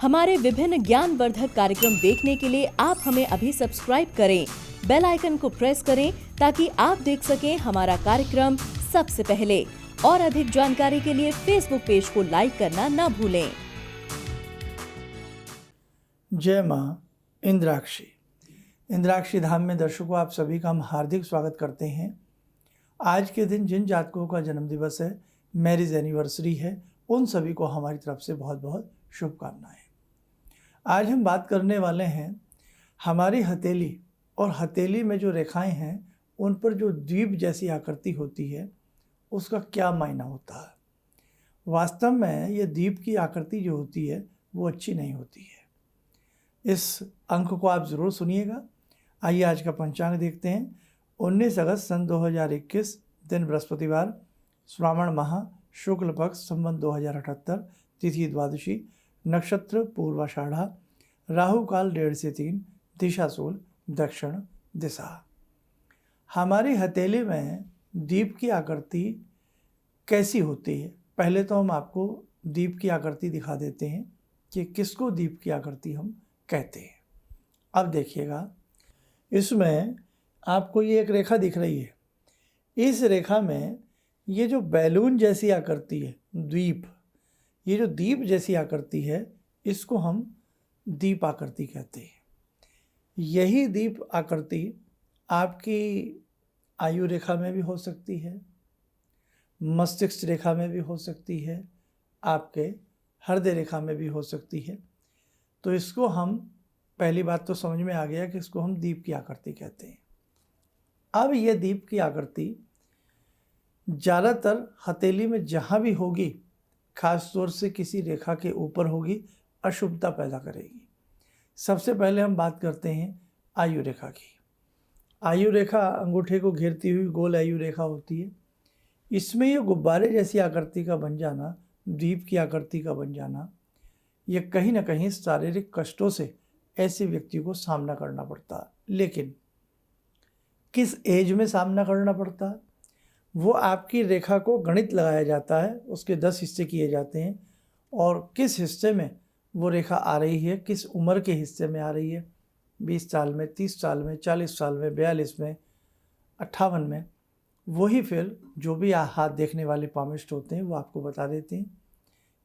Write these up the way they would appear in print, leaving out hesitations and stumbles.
हमारे विभिन्न ज्ञानवर्धक कार्यक्रम देखने के लिए आप हमें अभी सब्सक्राइब करें, बेल आइकन को प्रेस करें ताकि आप देख सकें हमारा कार्यक्रम सबसे पहले। और अधिक जानकारी के लिए फेसबुक पेज को लाइक करना न भूलें। जय माँ इंद्राक्षी। इंद्राक्षी धाम में दर्शकों आप सभी का हम हार्दिक स्वागत करते हैं। आज के दिन जिन जातकों का जन्म दिवस है, मैरिज एनिवर्सरी है, उन सभी को हमारी तरफ से बहुत बहुत शुभकामनाएं। आज हम बात करने वाले हैं हमारी हथेली और हथेली में जो रेखाएं हैं उन पर जो द्वीप जैसी आकृति होती है उसका क्या मायना होता है। वास्तव में ये द्वीप की आकृति जो होती है वो अच्छी नहीं होती है। इस अंक को आप ज़रूर सुनिएगा। आइए आज का पंचांग देखते हैं। 19 अगस्त सन 2021 दिन बृहस्पतिवार, श्रावण माह, शुक्ल पक्ष, संवत 2078, तिथि द्वादशी, नक्षत्र पूर्वाषाढ़ा, राहु काल 1:30 से 3, दिशा सूल दक्षिण दिशा। हमारी हथेली में दीप की आकृति कैसी होती है, पहले तो हम आपको दीप की आकृति दिखा देते हैं कि किसको दीप की आकृति हम कहते हैं। अब देखिएगा, इसमें आपको ये एक रेखा दिख रही है। इस रेखा में ये जो बैलून जैसी आकृति है, द्वीप, ये जो दीप जैसी आकृति है, इसको हम दीप आकृति कहते हैं। यही दीप आकृति आपकी आयु रेखा में भी हो सकती है, मस्तिष्क रेखा में भी हो सकती है, आपके हृदय रेखा में भी हो सकती है। तो इसको हम, पहली बात तो समझ में आ गया कि इसको हम दीप की आकृति कहते हैं। अब ये दीप की आकृति ज़्यादातर हथेली में जहाँ भी होगी, खास तौर से किसी रेखा के ऊपर होगी, अशुभता पैदा करेगी। सबसे पहले हम बात करते हैं आयु रेखा की। आयु रेखा अंगूठे को घेरती हुई गोल आयु रेखा होती है। इसमें ये गुब्बारे जैसी आकृति का बन जाना, द्वीप की आकृति का बन जाना, ये कहीं ना कहीं शारीरिक कष्टों से ऐसे व्यक्ति को सामना करना पड़ता है। लेकिन किस एज में सामना करना पड़ता है, वो आपकी रेखा को गणित लगाया जाता है, उसके 10 हिस्से किए जाते हैं और किस हिस्से में वो रेखा आ रही है, किस उम्र के हिस्से में आ रही है, 20 साल में, 30 साल में, 40 साल में, 42 में, 58 में, वही फिर जो भी हाथ देखने वाले पामिस्ट होते हैं वो आपको बता देते हैं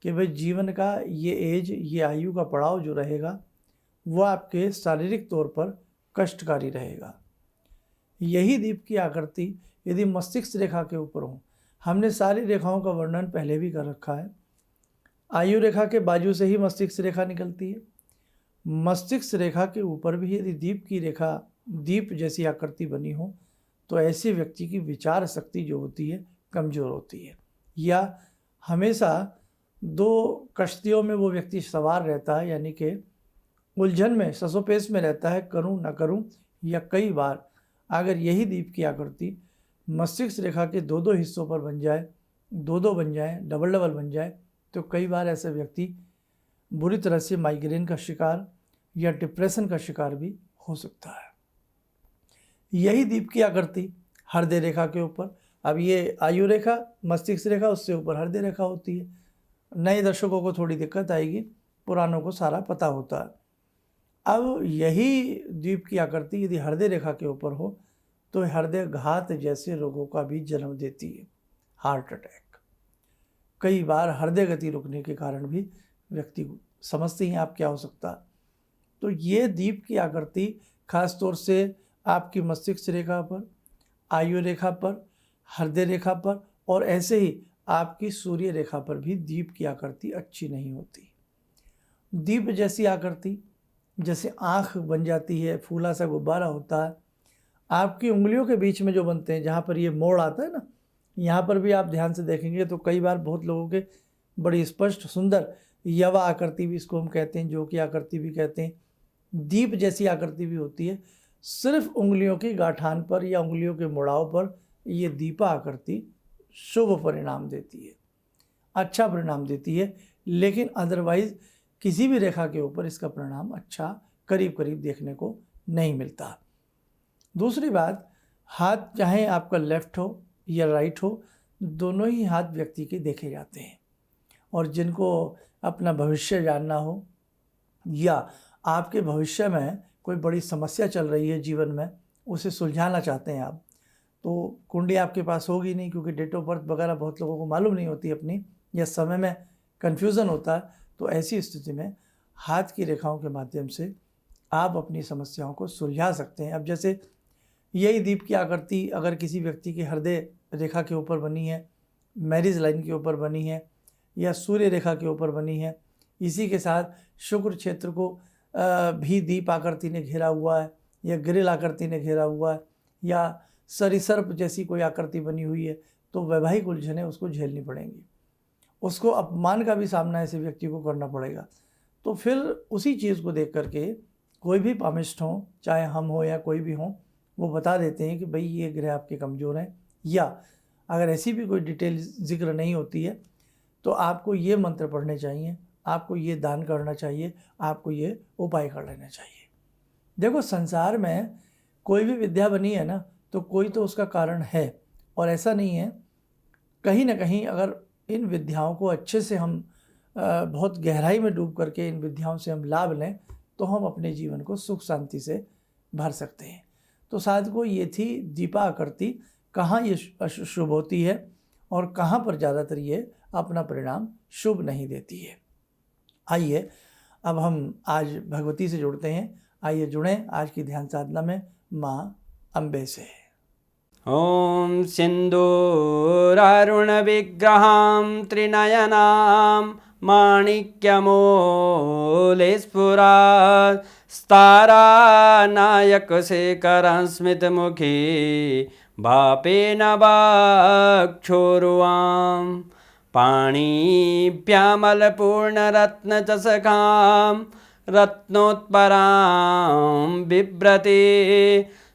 कि भाई जीवन का ये एज, ये आयु का पड़ाव जो रहेगा वो आपके शारीरिक तौर पर कष्टकारी रहेगा। यही दीप की आकृति यदि मस्तिष्क रेखा के ऊपर हो, हमने सारी रेखाओं का वर्णन पहले भी कर रखा है। आयु रेखा के बाजू से ही मस्तिष्क रेखा निकलती है। मस्तिष्क रेखा के ऊपर भी यदि दीप की रेखा, दीप जैसी आकृति बनी हो, तो ऐसे व्यक्ति की विचार शक्ति जो होती है कमज़ोर होती है, या हमेशा 2 कश्तियों में वो व्यक्ति सवार रहता है, यानी कि उलझन में, ससोपेश में रहता है, करूं ना करूं। या कई बार अगर यही दीप की आकृति मस्तिष्क रेखा के 2-2 हिस्सों पर बन जाए, 2-2 बन जाए, डबल बन जाए, तो कई बार ऐसा व्यक्ति बुरी तरह से माइग्रेन का शिकार या डिप्रेशन का शिकार भी हो सकता है। यही दीप की आकृति हृदय रेखा के ऊपर, अब ये आयु रेखा, मस्तिष्क रेखा, उससे ऊपर हृदय रेखा होती है। नए दर्शकों को थोड़ी दिक्कत आएगी, पुरानों को सारा पता होता है। अब यही द्वीप की आकृति यदि हृदय रेखा के ऊपर हो तो हृदय घात जैसे रोगों का भी जन्म देती है, हार्ट अटैक। कई बार हृदय गति रुकने के कारण भी व्यक्ति समझते हैं आप क्या हो सकता है। तो ये दीप की आकृति खास तौर से आपकी मस्तिष्क रेखा पर, आयु रेखा पर, हृदय रेखा पर और ऐसे ही आपकी सूर्य रेखा पर भी दीप की आकृति अच्छी नहीं होती। दीप जैसी आकृति जैसे आँख बन जाती है, फूला सा गुब्बारा होता है, आपकी उंगलियों के बीच में जो बनते हैं, जहाँ पर ये मोड़ आता है ना, यहाँ पर भी आप ध्यान से देखेंगे तो कई बार बहुत लोगों के बड़ी स्पष्ट सुंदर यवा आकृति भी इसको हम कहते हैं, जो की आकृति भी कहते हैं, दीप जैसी आकृति भी होती है। सिर्फ उंगलियों की गांठान पर या उंगलियों के मुड़ाव पर ये दीपा आकृति शुभ परिणाम देती है, अच्छा परिणाम देती है। लेकिन अदरवाइज किसी भी रेखा के ऊपर इसका परिणाम अच्छा करीब करीब देखने को नहीं मिलता। दूसरी बात, हाथ चाहे आपका लेफ्ट हो या राइट हो, दोनों ही हाथ व्यक्ति के देखे जाते हैं। और जिनको अपना भविष्य जानना हो, या आपके भविष्य में कोई बड़ी समस्या चल रही है जीवन में, उसे सुलझाना चाहते हैं आप, तो कुंडली आपके पास होगी नहीं, क्योंकि डेट ऑफ बर्थ वगैरह बहुत लोगों को मालूम नहीं होती अपनी, या समय में कन्फ्यूज़न होता है। तो ऐसी स्थिति में हाथ की रेखाओं के माध्यम से आप अपनी समस्याओं को सुलझा सकते हैं। अब जैसे यही दीप की आकृति अगर किसी व्यक्ति की हृदय रेखा के ऊपर बनी है, मैरिज लाइन के ऊपर बनी है, या सूर्य रेखा के ऊपर बनी है, इसी के साथ शुक्र क्षेत्र को भी दीप आकृति ने घेरा हुआ है, या ग्रिल आकृति ने घेरा हुआ है, या सरिसर्प जैसी कोई आकृति बनी हुई है, तो वैवाहिक उलझनें उसको झेलनी पड़ेंगी, उसको अपमान का भी सामना ऐसे व्यक्ति को करना पड़ेगा। तो फिर उसी चीज़ को देख करके कोई भी पामिस्ट हो, चाहे हम हो या कोई भी हो, वो बता देते हैं कि भाई ये ग्रह आपके कमज़ोर हैं, या अगर ऐसी भी कोई डिटेल जिक्र नहीं होती है तो आपको ये मंत्र पढ़ने चाहिए, आपको ये दान करना चाहिए, आपको ये उपाय कर लेना चाहिए। देखो, संसार में कोई भी विद्या बनी है ना, तो कोई तो उसका कारण है, और ऐसा नहीं है, कहीं ना कहीं अगर इन विद्याओं को अच्छे से हम बहुत गहराई में डूब करके इन विद्याओं से हम लाभ लें, तो हम अपने जीवन को सुख शांति से भर सकते हैं। तो साधकों, ये थी दीपा आकृति, कहाँ ये शुभ होती है और कहाँ पर ज़्यादातर ये अपना परिणाम शुभ नहीं देती है। आइए अब हम आज भगवती से जुड़ते हैं। आइए जुड़ें आज की ध्यान साधना में माँ अम्बे से। ॐ सिन्दूरारुणविग्रहां त्रिनयनां माणिक्यमूलस्फुरात् स्तारानायकशेखरं स्मितमुखी वापेन वक्षोरुवां पाणिभ्यामलपूर्णरत्नचषकां रत्नोत्परां बिभ्रति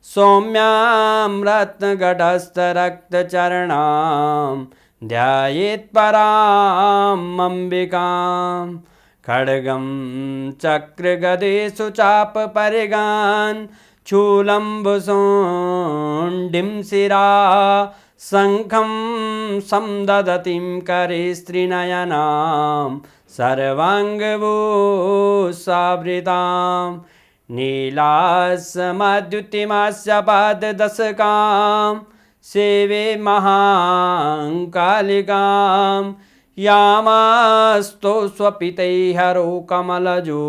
सौम्यां रत्नघटस्थरक्तचरणां ध्यायेत् पराम् अम्बिकां खड्गं चक्रगदेषु चापपरिगान् शूलम्बुशोण्डिं शिरा शङ्खं समदधतीं करे स्त्रीनयनां सर्वाङ्गभूषावृतां नीलासमद्युतिमास्य पाददशकां सेवे महाकालिकां यामास्तो स्वपितैहरो कमलजो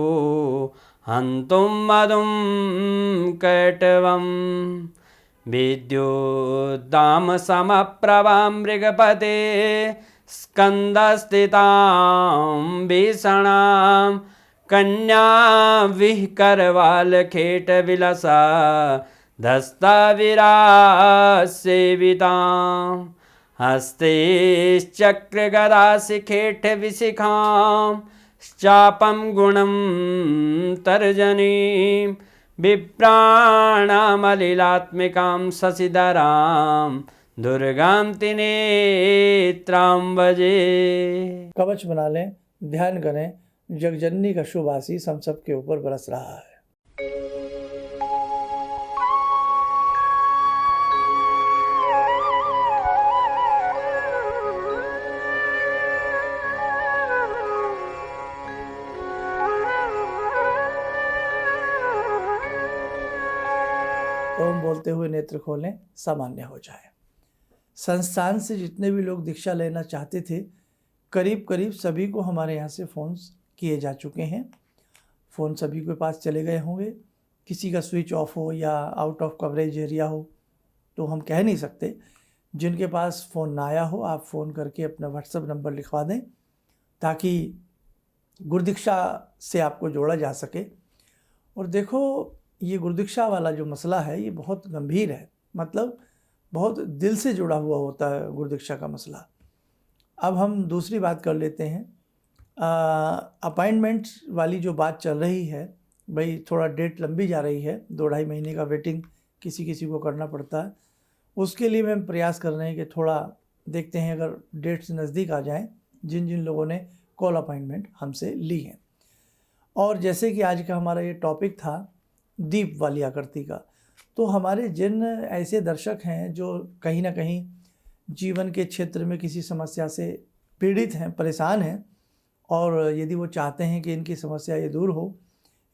हन्तुं मधुं कैटवं विद्युद्दामसमप्रभां मृगपते स्कन्दस्थितां भीषणां कन्या विहकरवालखेटविलसा धस्ताविरासेवितां हस्ते चक्रगदाशिखेटविशिखां चापं गुणं तर्जनीं विप्राणामलिलात्मिकां शशिधरां दुर्गां त्रिनेत्रां भजे। कवच बना लें, ध्यान करें, जगजननी का शुभ आशीष हम सब के ऊपर बरस रहा है। ओम बोलते हुए नेत्र खोलें, सामान्य हो जाए। संस्थान से जितने भी लोग दीक्षा लेना चाहते थे, करीब करीब सभी को हमारे यहाँ से फ़ोन किए जा चुके हैं। फ़ोन सभी के पास चले गए होंगे। किसी का स्विच ऑफ हो या आउट ऑफ कवरेज एरिया हो तो हम कह नहीं सकते। जिनके पास फ़ोन ना आया हो, आप फ़ोन करके अपना व्हाट्सएप नंबर लिखवा दें ताकि गुरुदीक्षा से आपको जोड़ा जा सके। और देखो, ये गुरुदीक्षा वाला जो मसला है ये बहुत गंभीर है, मतलब बहुत दिल से जुड़ा हुआ होता है गुरुदीक्षा का मसला। अब हम दूसरी बात कर लेते हैं। अपॉइंटमेंट वाली जो बात चल रही है, भाई थोड़ा डेट लंबी जा रही है, 2-2.5 महीने का वेटिंग किसी किसी को करना पड़ता है। उसके लिए हम प्रयास कर रहे हैं कि थोड़ा देखते हैं अगर डेट्स नज़दीक आ जाएं, जिन जिन लोगों ने कॉल अपॉइंटमेंट हमसे ली है। और जैसे कि आज का हमारा ये टॉपिक था दीप वाली आकृति का, तो हमारे जिन ऐसे दर्शक हैं जो कहीं ना कहीं जीवन के क्षेत्र में किसी समस्या से पीड़ित हैं, परेशान हैं, और यदि वो चाहते हैं कि इनकी समस्या ये दूर हो,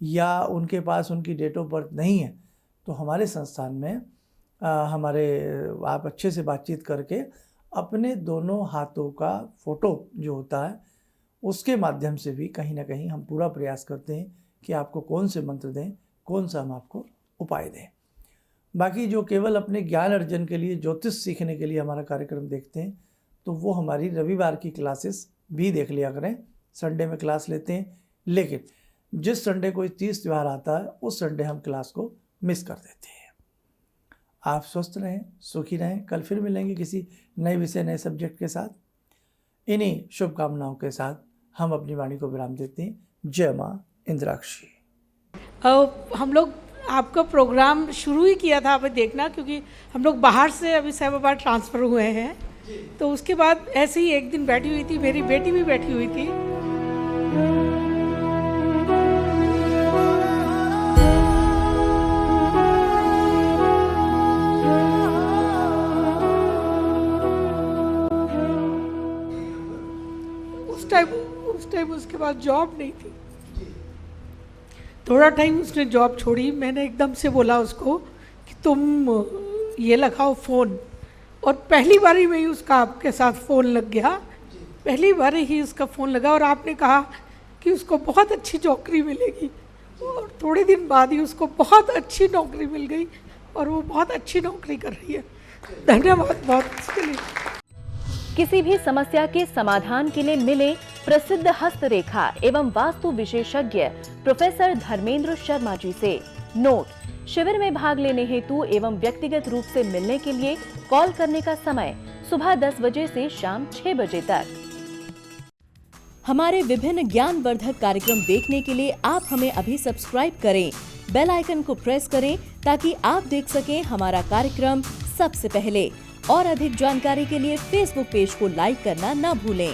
या उनके पास उनकी डेट ऑफ बर्थ नहीं है, तो हमारे संस्थान में आप अच्छे से बातचीत करके अपने दोनों हाथों का फ़ोटो जो होता है उसके माध्यम से भी कहीं ना कहीं हम पूरा प्रयास करते हैं कि आपको कौन से मंत्र दें, कौन सा हम आपको उपाय दें। बाकी जो केवल अपने ज्ञान अर्जन के लिए, ज्योतिष सीखने के लिए हमारा कार्यक्रम देखते हैं, तो वो हमारी रविवार की क्लासेस भी देख लिया करें। संडे में क्लास लेते हैं, लेकिन जिस संडे कोई तीज त्यौहार आता है उस संडे हम क्लास को मिस कर देते हैं। आप स्वस्थ रहें, सुखी रहें। कल फिर मिलेंगे किसी नए विषय, नए सब्जेक्ट के साथ। इन्हीं शुभकामनाओं के साथ हम अपनी वाणी को विराम देते हैं। जय माँ इंद्राक्षी। हम लोग आपका प्रोग्राम शुरू ही किया था, अभी देखना, क्योंकि हम लोग बाहर से अभी साहिबाबाद ट्रांसफ़र हुए हैं, तो उसके बाद ऐसे ही एक दिन बैठी हुई थी, मेरी बेटी भी बैठी हुई थी। उस टाइम उसके बाद जॉब नहीं थी। थोड़ा टाइम उसने जॉब छोड़ी, मैंने एकदम से बोला उसको कि तुम ये लगाओ फ़ोन, और पहली बार ही में ही उसका आपके साथ फ़ोन लग गया। पहली बार ही उसका फ़ोन लगा और आपने कहा कि उसको बहुत अच्छी नौकरी मिलेगी, और थोड़े दिन बाद ही उसको बहुत अच्छी नौकरी मिल गई और वो बहुत अच्छी नौकरी कर रही है। धन्यवाद बहुत इसके लिए। किसी भी समस्या के समाधान के लिए मिले प्रसिद्ध हस्तरेखा एवं वास्तु विशेषज्ञ प्रोफेसर धर्मेंद्र शर्मा जी से। नोट: शिविर में भाग लेने हेतु एवं व्यक्तिगत रूप से मिलने के लिए कॉल करने का समय सुबह 10 बजे से शाम 6 बजे तक। हमारे विभिन्न ज्ञानवर्धक कार्यक्रम देखने के लिए आप हमें अभी सब्सक्राइब करें, बेल आइकन को प्रेस करें ताकि आप देख सकें हमारा कार्यक्रम सबसे पहले। और अधिक जानकारी के लिए फेसबुक पेज को लाइक करना न भूलें।